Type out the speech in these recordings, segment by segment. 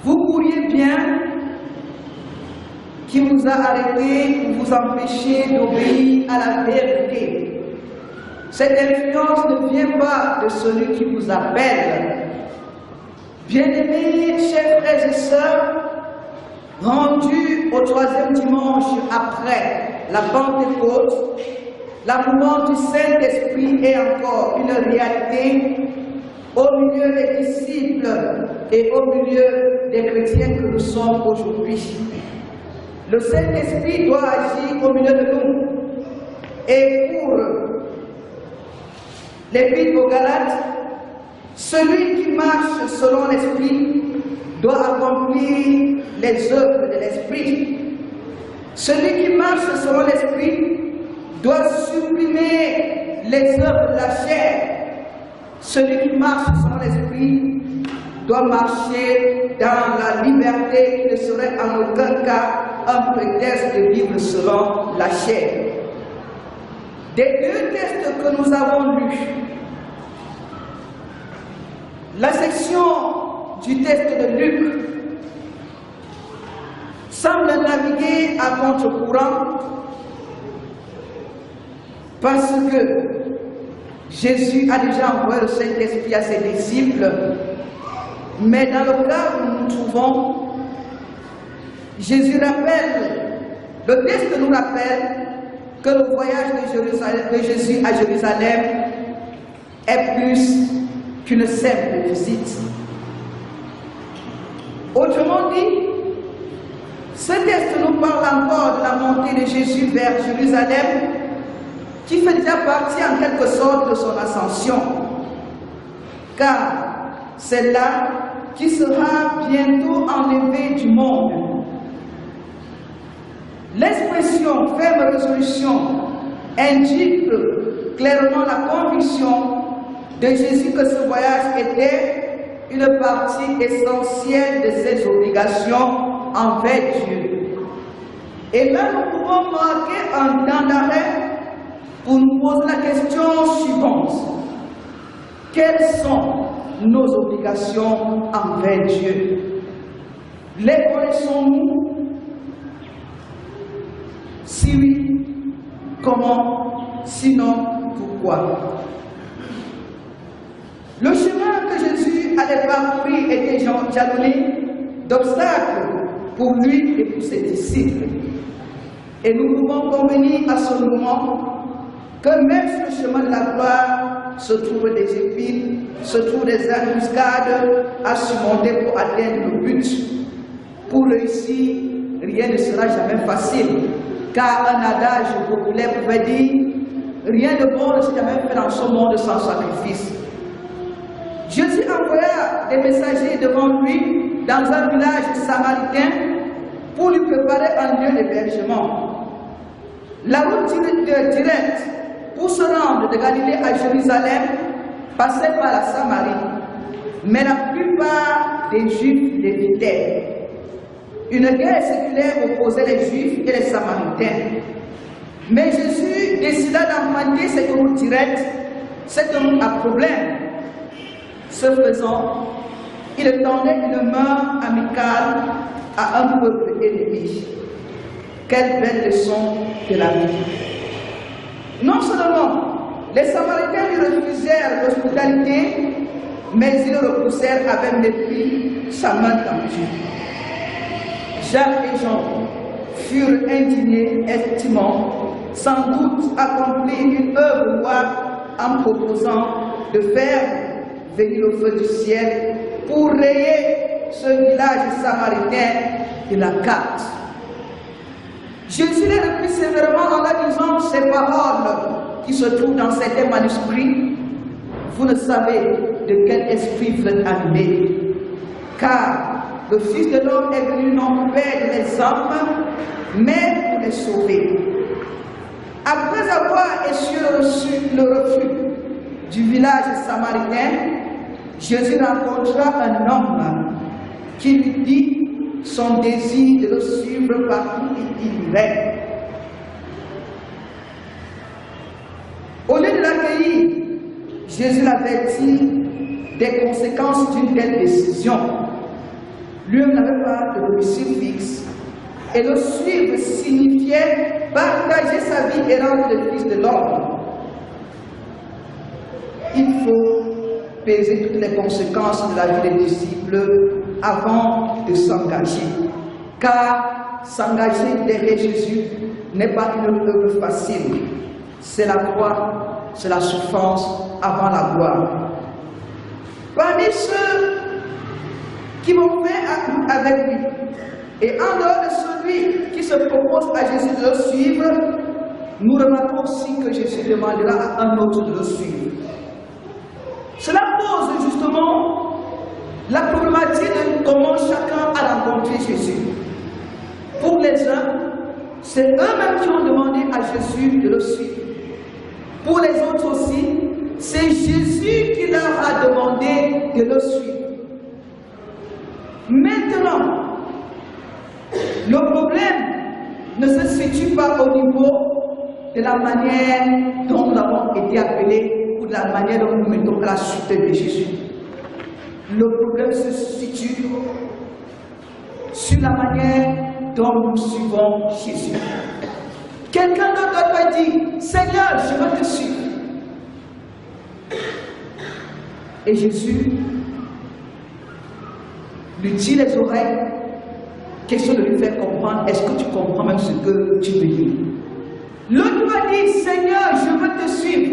Vous pourriez bien qui vous a arrêté pour vous empêcher d'obéir à la vérité. Cette influence ne vient pas de celui qui vous appelle. Bien-aimés, chers frères et sœurs, rendus au 3e dimanche après la Pentecôte, la mouvance du Saint-Esprit est encore une réalité au milieu des disciples et au milieu des chrétiens que nous sommes aujourd'hui. Le Saint-Esprit doit agir au milieu de nous. Et pour l'Épître aux Galates, celui qui marche selon l'Esprit doit accomplir les œuvres de l'Esprit. Celui qui marche selon l'Esprit doit supprimer les œuvres de la chair. Celui qui marche selon l'Esprit doit marcher dans la liberté qui ne serait en aucun cas un prétexte de vivre selon la chair. Des deux textes que nous avons lus, la section du texte de Luc semble naviguer à contre-courant parce que Jésus a déjà envoyé le Saint-Esprit à ses disciples, mais dans le cas où nous nous trouvons, Jésus rappelle, le texte nous rappelle que le voyage de Jésus à Jérusalem est plus qu'une simple visite. Autrement dit, ce texte nous parle encore de la montée de Jésus vers Jérusalem, qui fait déjà partie en quelque sorte de son ascension, car c'est là qu'il sera bientôt enlevé du monde. L'expression ferme résolution indique clairement la conviction de Jésus que ce voyage était une partie essentielle de ses obligations envers Dieu. Et là, nous pouvons marquer un temps d'arrêt pour nous poser la question suivante. Quelles sont nos obligations envers Dieu? Les connaissons-nous? Si oui, comment? Sinon, pourquoi? Le chemin que Jésus allait parcourir était jalonné d'obstacles pour lui et pour ses disciples. Et nous pouvons convenir à ce moment que même sur le chemin de la gloire se trouvent des épines, se trouvent des embuscades à surmonter pour atteindre le but. Pour réussir, rien ne sera jamais facile, car un adage populaire pouvait dire « rien de bon ne s'est jamais fait dans ce monde sans sacrifice ». Jésus envoya des messagers devant lui dans un village samaritain pour lui préparer un lieu d'hébergement. La route directe pour se rendre de Galilée à Jérusalem passait par la Samarie, mais la plupart des Juifs l'évitaient. Une guerre séculaire opposait les Juifs et les Samaritains. Mais Jésus décida d'emprunter cette route directe, cette route à problème. Ce faisant, il tendait une main amicale à un peuple ennemi. Quelle belle leçon de la vie! Non seulement les Samaritains lui refusèrent l'hospitalité, mais ils le repoussèrent avec mépris sa main tendue. Jacques et Jean furent indignés, estimant sans doute accomplir une œuvre noire en proposant de faire venir le feu du ciel pour rayer ce village samaritain de la carte. Jésus les reprit sévèrement en leur disant ces paroles qui se trouvent dans certains manuscrits. Vous ne savez de quel esprit vous êtes animés, car le Fils de l'homme est venu non pour perdre les hommes, mais pour les sauver. Après avoir essuyé le refus du village samaritain, Jésus rencontra un homme qui lui dit son désir de le suivre partout où il irait. Au lieu de l'accueillir, Jésus l'avertit des conséquences d'une telle décision. Lui n'avait pas de domicile fixe. Et le suivre signifiait partager sa vie et rendre le Fils de l'homme. Il faut peser toutes les conséquences de la vie des disciples avant de s'engager. Car s'engager derrière Jésus n'est pas une œuvre facile. C'est la croix, c'est la souffrance avant la gloire. Parmi ceux qui vont faire avec lui, et en dehors de celui qui se propose à Jésus de le suivre, nous remarquons aussi que Jésus demandera à un autre de le suivre. Cela pose justement la problématique de comment chacun a rencontré Jésus. Pour les uns, c'est eux-mêmes qui ont demandé à Jésus de le suivre. Pour les autres aussi, c'est Jésus qui leur a demandé de le suivre. Maintenant, le problème ne se situe pas au niveau de la manière dont nous avons été appelés ou de la manière dont nous mettons à la suite de Jésus. Le problème se situe sur la manière dont nous suivons Jésus. Quelqu'un d'autre doit dire, Seigneur, je veux te suivre. Et Jésus lui dit les oreilles, question de lui faire comprendre, est-ce que tu comprends même ce que tu veux dire? L'autre va dire, Seigneur, je veux te suivre.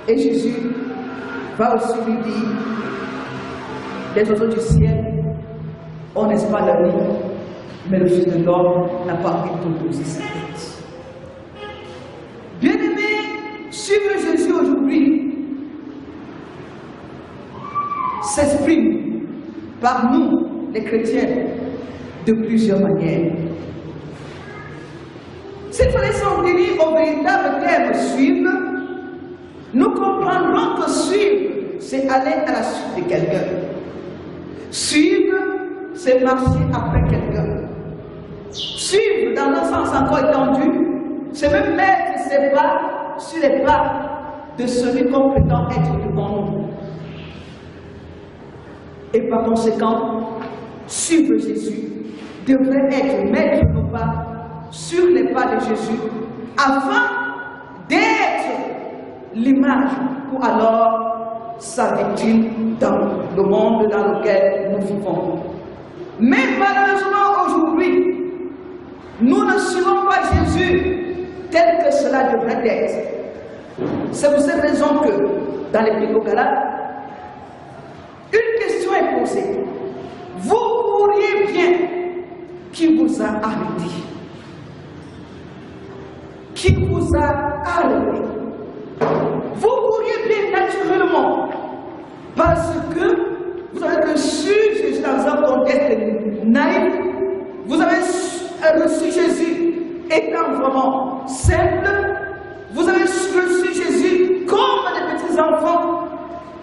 Et Jésus va aussi lui dire, les oiseaux du ciel ont, n'est-ce pas, la vie, mais le Fils de l'homme n'a pas pu composer sa tête. Bien-aimés, suivre Jésus aujourd'hui s'exprime par nous, les chrétiens, de plusieurs manières. S'il fallait s'en tenir au véritable terme suivre, nous comprendrons que suivre, c'est aller à la suite de quelqu'un. Suivre, c'est marcher après quelqu'un. Suivre, dans un sens encore étendu, c'est même mettre ses pas sur les pas de celui qu'on prétend être devant nous. Et par conséquent, suivre Jésus devrait être mettre nos pas sur les pas de Jésus afin d'être l'image pour alors sa victime dans le monde dans lequel nous vivons. Mais malheureusement aujourd'hui, nous ne suivons pas Jésus tel que cela devrait être. C'est pour cette raison que dans l'Épître aux Galates, une question est posée. Vous pourriez bien, qui vous a arrêté? Qui vous a arrêté? Vous pourriez bien naturellement, parce que vous avez reçu Jésus dans un contexte naïf, vous avez reçu Jésus étant vraiment simple, vous avez reçu Jésus comme des petits enfants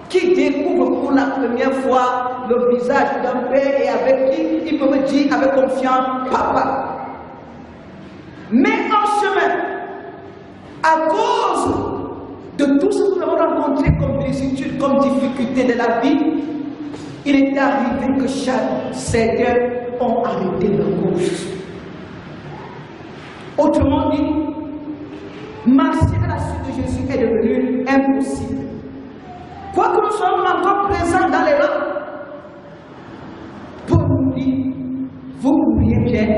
qui découvrent pour la première fois le visage d'un père et avec qui ils peuvent dire avec confiance, papa. Mais en chemin, à cause de tout ce que nous avons rencontré comme vicissitudes, comme difficultés de la vie, il est arrivé que certains ont arrêté leur course. Autrement dit, marcher à la suite de Jésus est devenu impossible. Quoique nous soyons encore présents dans les rangs, pour nous dire, vous pourriez bien,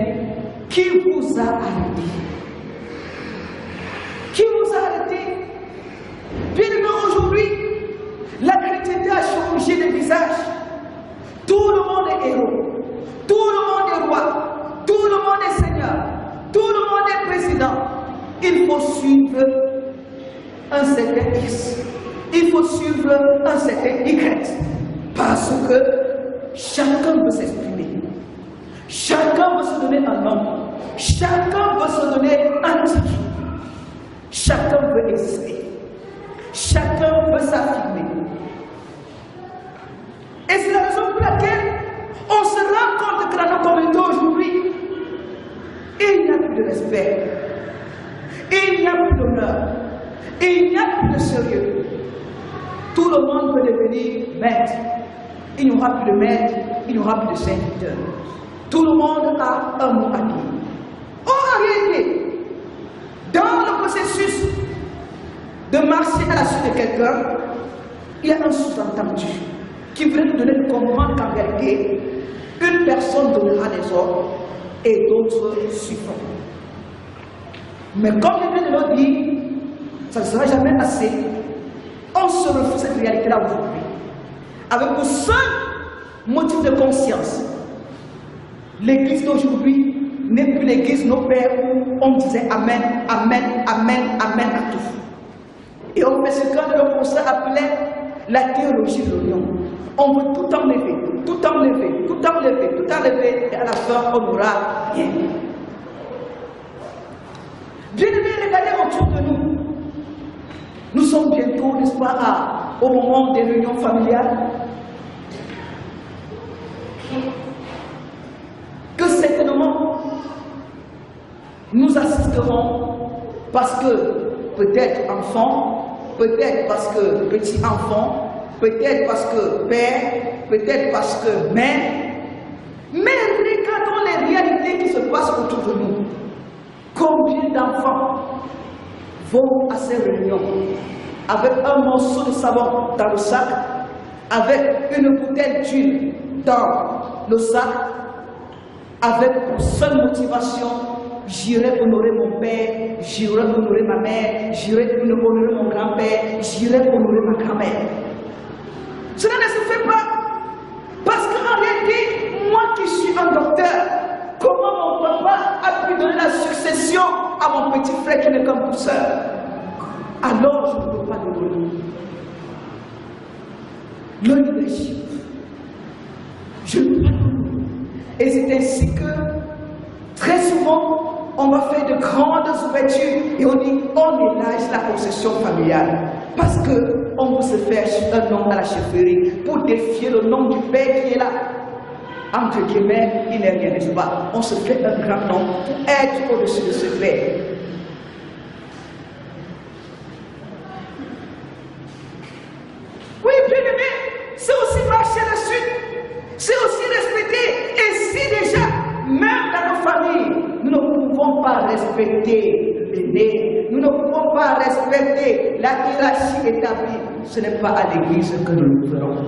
qui vous a arrêté? Qui vous a arrêté? Bien évidemment, aujourd'hui, la chrétienté a changé de visage. Tout le monde est héros, tout le monde est roi, tout le monde est seigneur, tout le monde est président. Il faut suivre un certain X. Il faut suivre un certain Y. Parce que chacun veut s'exprimer. Chacun veut se donner un nom. Chacun veut se donner un titre. Chacun veut exister. Chacun veut s'affirmer. Et c'est la raison pour laquelle on se rend compte que dans nos communautés aujourd'hui, il n'y a plus de respect. Il n'y a plus d'honneur. Il n'y a plus de sérieux. Tout le monde peut devenir maître. il n'y aura plus de maître, il n'y aura plus de serviteur. Tout le monde a un mot à dire. En réalité, dans le processus de marcher à la suite de quelqu'un, il y a un sous-entendu qui voudrait nous donner de comprendre qu'en réalité, une personne donnera des ordres et d'autres suivront. Mais comme je viens de le dire, ça ne sera jamais assez. On se refuse cette réalité-là aujourd'hui. Avec le seul motif de conscience. L'église d'aujourd'hui n'est plus l'église de nos pères où on disait Amen, Amen, Amen, Amen à tout. Et on fait ce qu'un de nos professeurs appelait la théologie de l'oignon. On veut tout enlever, tout enlever, tout enlever, tout enlever, et à la fin, on n'aura rien. Bien aimé, regardez autour de nous. Nous sommes bientôt, n'est-ce pas, au moment des réunions familiales. Que certainement, nous assisterons parce que peut-être enfant, peut-être parce que petit enfant, peut-être parce que père, peut-être parce que mère, mais regardons les réalités qui se passent autour de nous. Combien d'enfants vont à ces réunions avec un morceau de savon dans le sac, avec une bouteille d'huile dans le sac, avec pour seule motivation, j'irai honorer mon père, j'irai honorer ma mère, j'irai honorer mon grand-père, j'irai honorer ma grand-mère. Cela ne se fait pas parce qu'en réalité, moi qui suis un docteur, comment mon papa a pu donner la succession à mon petit frère qui n'est qu'un pousseur? Alors je ne peux pas le donner. Le leadership, je ne peux pas le donner. Et c'est ainsi que très souvent on va faire de grandes ouvertures et on dit on élage la possession familiale parce qu'on veut se faire un nom à la chefferie pour défier le nom du père qui est là. Entre guillemets, il n'est rien, n'est-ce pas? On se fait un grand nom pour être au-dessus de ce père. Oui, bien aimé, c'est aussi marcher là-dessus, c'est aussi respecter. Et si déjà, même dans nos familles, nous ne pouvons pas respecter l'aîné, nous ne pouvons pas respecter la hiérarchie établie, ce n'est pas à l'église que nous le ferons.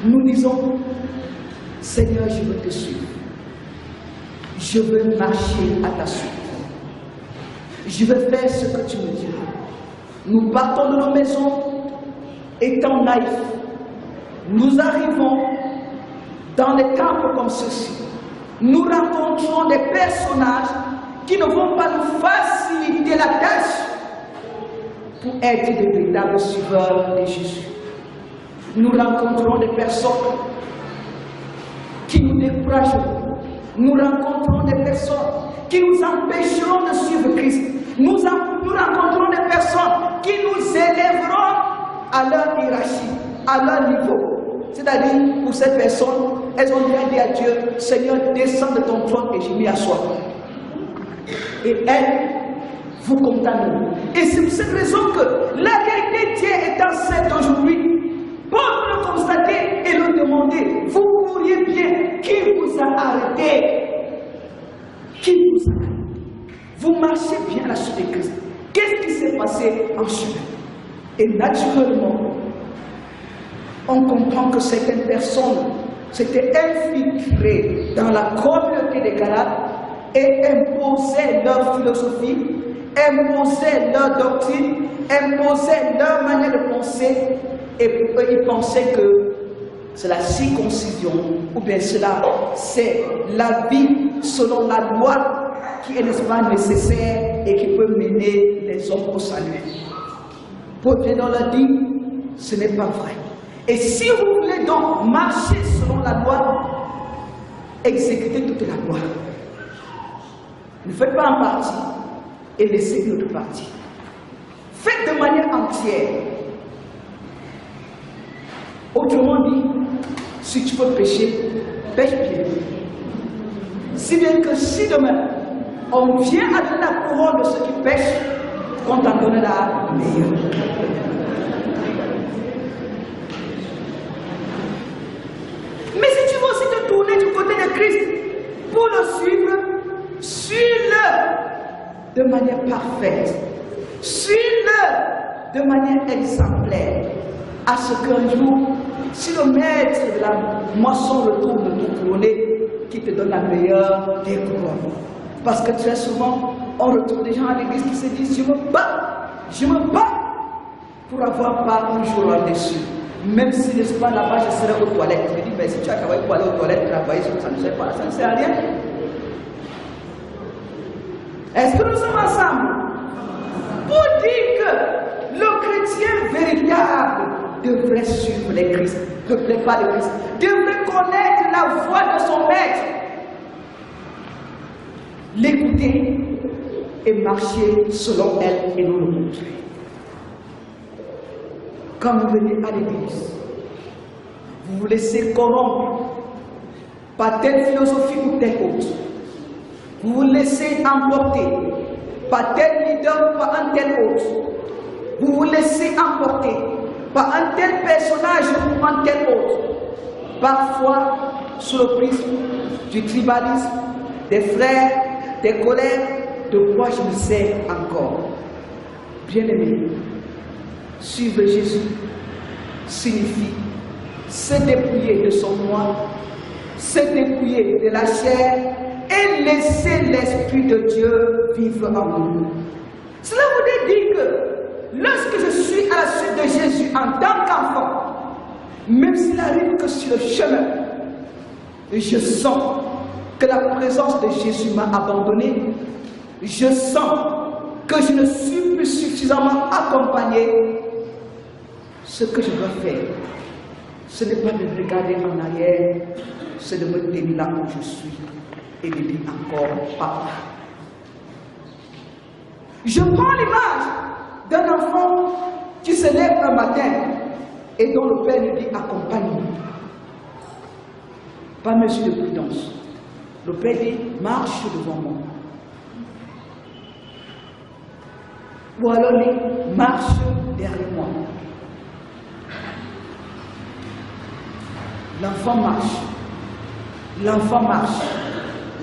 Nous disons, Seigneur, je veux te suivre. Je veux marcher à ta suite. Je veux faire ce que tu me dis. Nous partons de nos maisons étant naïfs. Nous arrivons dans des temples comme ceci. Nous rencontrons des personnages qui ne vont pas nous faciliter la tâche pour être des véritables suiveurs de Jésus. Nous rencontrons des personnes qui nous décourageront. Nous rencontrons des personnes qui nous empêcheront de suivre Christ. Nous rencontrons des personnes qui nous élèveront à leur hiérarchie, à leur niveau. C'est-à-dire, pour ces personnes, elles ont bien dit à Dieu, Seigneur, descends de ton trône et je m'y assois. Et elles vous condamneront. Et c'est pour cette raison que la vérité Dieu est enceinte aujourd'hui. Pour le constater et le demander, vous courriez bien, qui vous a arrêté? Qui vous a arrêté? Vous marchez bien à la suite de Christ. Qu'est-ce qui s'est passé en chemin? Et naturellement, on comprend que certaines personnes s'étaient infiltrées dans la communauté des Galates et imposaient leur philosophie, imposaient leur doctrine, imposaient leur manière de penser. Et ils pensaient que c'est la circoncision, ou bien cela, c'est la vie selon la loi qui est, n'est-ce pas, nécessaire et qui peut mener les hommes au salut. Paul vient dans la dit, ce n'est pas vrai. Et si vous voulez donc marcher selon la loi, exécutez toute la loi. Ne faites pas en partie et laissez l'autre partie. Faites de manière entière. Autrement dit, si tu peux pécher, pêche bien. Si bien que si demain, On vient à donner la couronne de ceux qui pêchent, qu'on t'en donne la meilleure. Mais si tu veux aussi te tourner du côté de Christ pour le suivre, suis-le de manière parfaite. Suis-le de manière exemplaire. À ce qu'un jour, si le maître de la moisson retourne de tout couronner, qui te donne la meilleure des couronnes. Parce que très souvent, on retrouve des gens à l'église qui se disent, je me bats pour avoir part un jour là-dessus. Même si, n'est-ce pas, là-bas, je serai aux toilettes. Je dis, mais si tu as travaillé pour aller aux toilettes, travailler, ça ne sert pas, ça ne sert à rien. Est-ce que nous sommes ensemble? Pour dire que le chrétien véritable devrait suivre les Christ, pas le Christ, devrait connaître la voix de son maître, l'écouter et marcher selon elle et nous le montrer. Quand vous venez à l'église, vous vous laissez corrompre par telle philosophie ou telle autre. Vous vous laissez emporter par tel leader ou par un tel autre. Vous vous laissez emporter par un tel personnage ou un tel autre. Parfois, sous le prisme du tribalisme, des frères, des colères, de quoi je ne sais encore. Bien-aimé, suivre Jésus signifie se dépouiller de son moi, se dépouiller de la chair et laisser l'Esprit de Dieu vivre en nous. Cela voudrait dire que lorsque je suis à la suite de Jésus en tant qu'enfant, même s'il arrive que sur le chemin, je sens que la présence de Jésus m'a abandonné, je sens que je ne suis plus suffisamment accompagné. Ce que je dois faire, ce n'est pas de regarder en arrière, c'est de me tenir là où je suis et de dire encore Papa. Je prends l'image d'un enfant qui se lève un matin et dont le père lui dit accompagne-moi. Pas mesure de prudence. Le père dit marche devant moi. Ou alors dit marche derrière moi. L'enfant marche, l'enfant marche,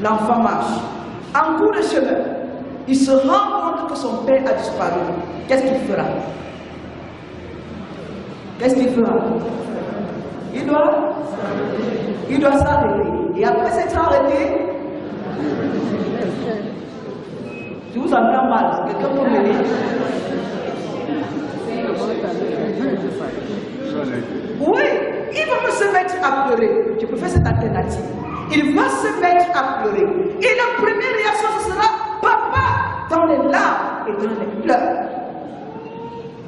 l'enfant marche. En cours de chemin, il se rend compte que son père a disparu. Qu'est-ce qu'il fera? Qu'est-ce qu'il fera? Il doit s'arrêter. Et après s'être arrêté, je vous entends mal. Quelqu'un peut me dire? Oui. Il va se mettre à pleurer. Je préfère cette alternative. Il va se mettre à pleurer. Et la première réaction, ce sera Papa dans les larmes et dans les pleurs.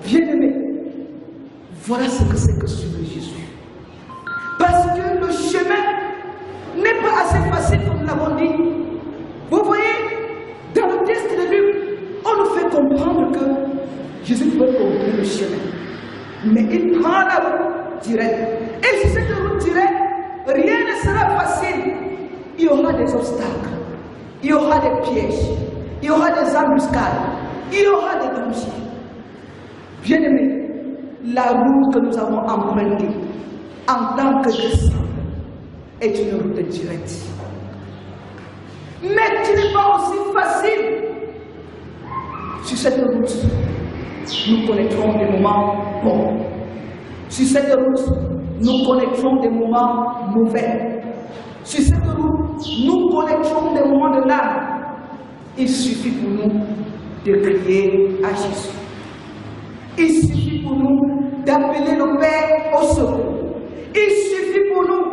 Bien-aimé, voilà ce que c'est que suivre Jésus. Parce que le chemin n'est pas assez facile comme nous l'avons dit. Vous voyez, dans le texte de Luc, on nous fait comprendre que Jésus peut ouvrir le chemin. Mais il prend la route directe. Et sur cette route directe, rien ne sera facile. Il y aura des obstacles, il y aura des pièges, il y aura des embuscades, il y aura des dangers. Bien-aimés, la route que nous avons empruntée en tant que disciples est une route directe. Mais ce n'est pas aussi facile. Sur cette route, nous connaîtrons des moments bons. Sur cette route, nous connaîtrons des moments mauvais. Sur cette route, nous connaîtrons des moments de larmes. Il suffit pour nous de crier à Jésus. Il suffit pour nous d'appeler le Père au secours. Il suffit pour nous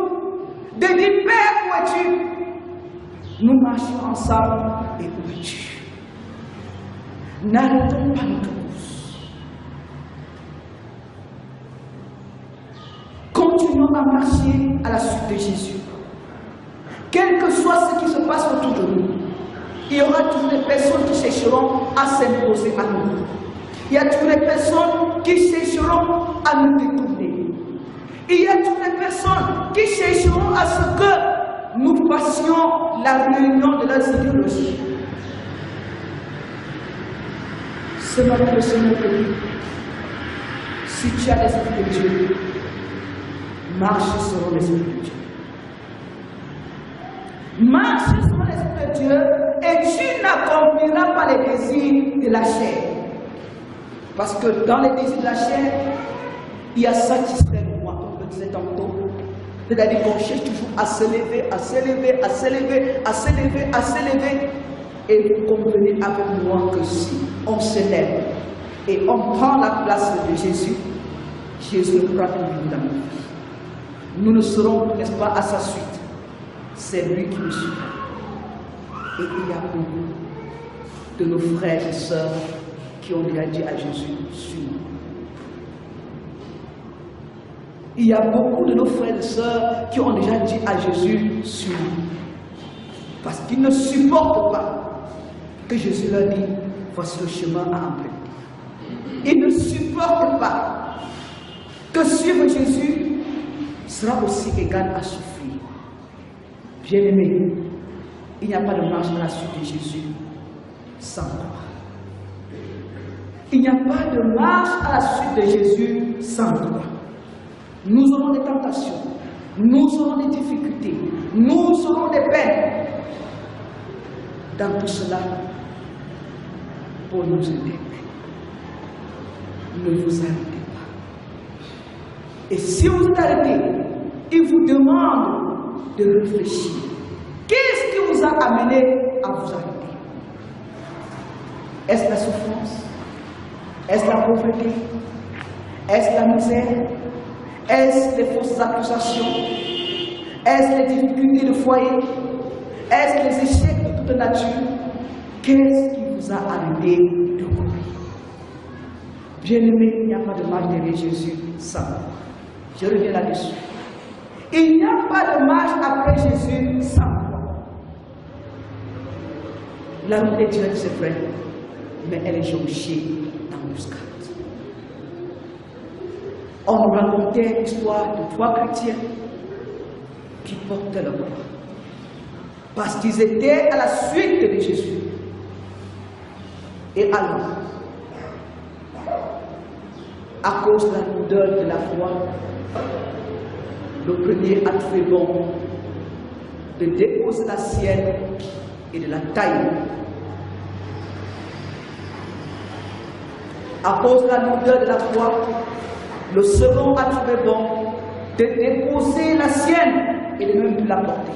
de dire Père, où es-tu? Nous marchons ensemble et où es-tu? N'arrêtons pas notre course. Continuons à marcher à la suite de Jésus. Quel que soit ce qui se passe autour de nous, il y aura toujours des personnes qui chercheront à s'imposer à nous. Il y a toujours des personnes qui chercheront à nous détourner. Il y a toujours des personnes qui chercheront à ce que nous fassions la réunion de leurs idéologies. Ce matin, le Seigneur te dit, si tu as l'Esprit de Dieu, marche selon l'Esprit de Dieu. Marche selon l'Esprit de Dieu et tu n'accompliras pas les désirs de la chair. Parce que dans les désirs de la chair, il y a ça qui serait moi, comme je le disais tantôt. C'est-à-dire qu'on cherche toujours à s'élever, à s'élever, à s'élever, à s'élever, à s'élever. Et vous convenez avec moi que si on s'élève et on prend la place de Jésus, Jésus ne pourra plus vivre dans nos vies. Nous ne serons, n'est-ce pas, à sa suite. C'est lui qui nous suit. Et il y a beaucoup de nos frères et sœurs qui ont déjà dit à Jésus, suis-moi. Il y a beaucoup de nos frères et sœurs qui ont déjà dit à Jésus, suis-moi. Parce qu'ils ne supportent pas que Jésus leur dit, voici le chemin à emprunter. Ils ne supportent pas que suivre Jésus sera aussi égal à souffrir. Bien-aimé, il n'y a pas de marche à la suite de Jésus sans croix. Il n'y a pas de marche à la suite de Jésus sans croix. Nous aurons des tentations, nous aurons des difficultés, nous aurons des peines. Dans tout cela, pour nous aider, ne vous arrêtez pas. Et si vous vous arrêtez, il vous demande de réfléchir. Qu'est-ce qui vous a amené à vous arrêter? Est-ce la souffrance? Est-ce la pauvreté? Est-ce la misère? Est-ce les fausses accusations? Est-ce les difficultés de foyer? Est-ce les échecs de toute nature? Qu'est-ce qui vous a arrêté de courir? Bien-aimé, il n'y a pas de marche derrière Jésus sans croix. Je reviens là-dessus. Il n'y a pas de marche après Jésus sans croix. La route est directe, c'est vrai, mais elle est jonchée d'embuscades. On nous racontait l'histoire de 3 chrétiens qui portaient leur croix. Parce qu'ils étaient à la suite de Jésus. Et alors, à cause de la lourdeur de la foi, le premier a trouvé bon de déposer la sienne et de la tailler. À cause de la lourdeur de la foi, le second a trouvé bon de déposer la sienne et de même la porter.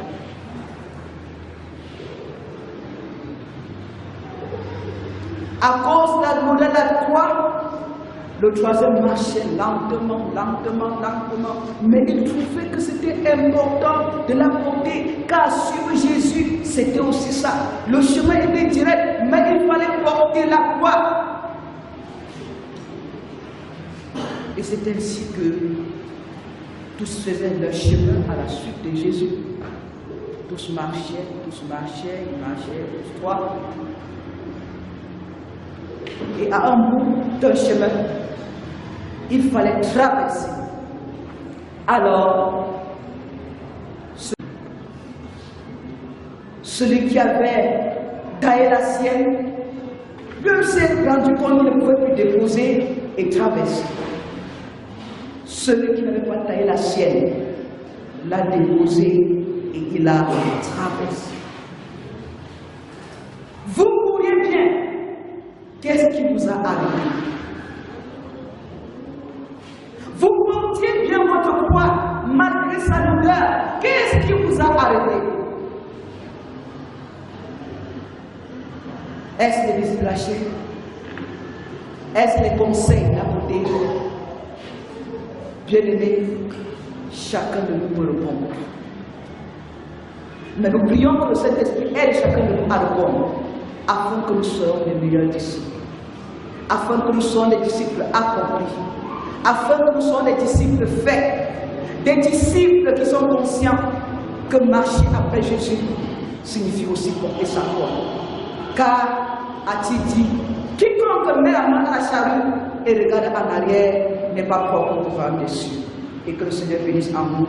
À cause de la lourdeur de la foi, le troisième marchait lentement, mais il trouvait que c'était important de la porter, car suivre Jésus, c'était aussi ça. Le chemin était direct, mais il fallait porter la croix. Et c'est ainsi que tous faisaient leur chemin à la suite de Jésus. Tous marchaient, tous trois. Et à un bout d'un chemin, il fallait traverser. Alors, celui qui avait taillé la sienne, lui s'est rendu compte qu'il ne pouvait plus déposer et traverser. Celui qui n'avait pas taillé la sienne l'a déposé et il a traversé. Vous pourriez bien, qu'est-ce qui vous a arrêté? Vous portiez bien votre croix malgré sa lourdeur. Qu'est-ce qui vous a arrêté? Est-ce les désirs de la chair? Est-ce les conseils d'à côté? Bien-aimés, chacun de nous peut répondre. Mais nous prions que le Saint-Esprit aide chacun de nous à répondre, afin que nous soyons les meilleurs disciples, afin que nous soyons des disciples accomplis, afin que nous soyons des disciples faits, des disciples qui sont conscients que marcher après Jésus signifie aussi porter sa foi. Car, a-t-il dit, quiconque met la main à la charrue et regarde en arrière n'est pas propre pour voir dessus. Et que le Seigneur bénisse en nous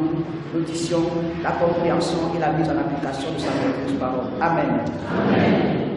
l'audition, la compréhension et la mise en application de sa merveilleuse parole. Amen. Amen.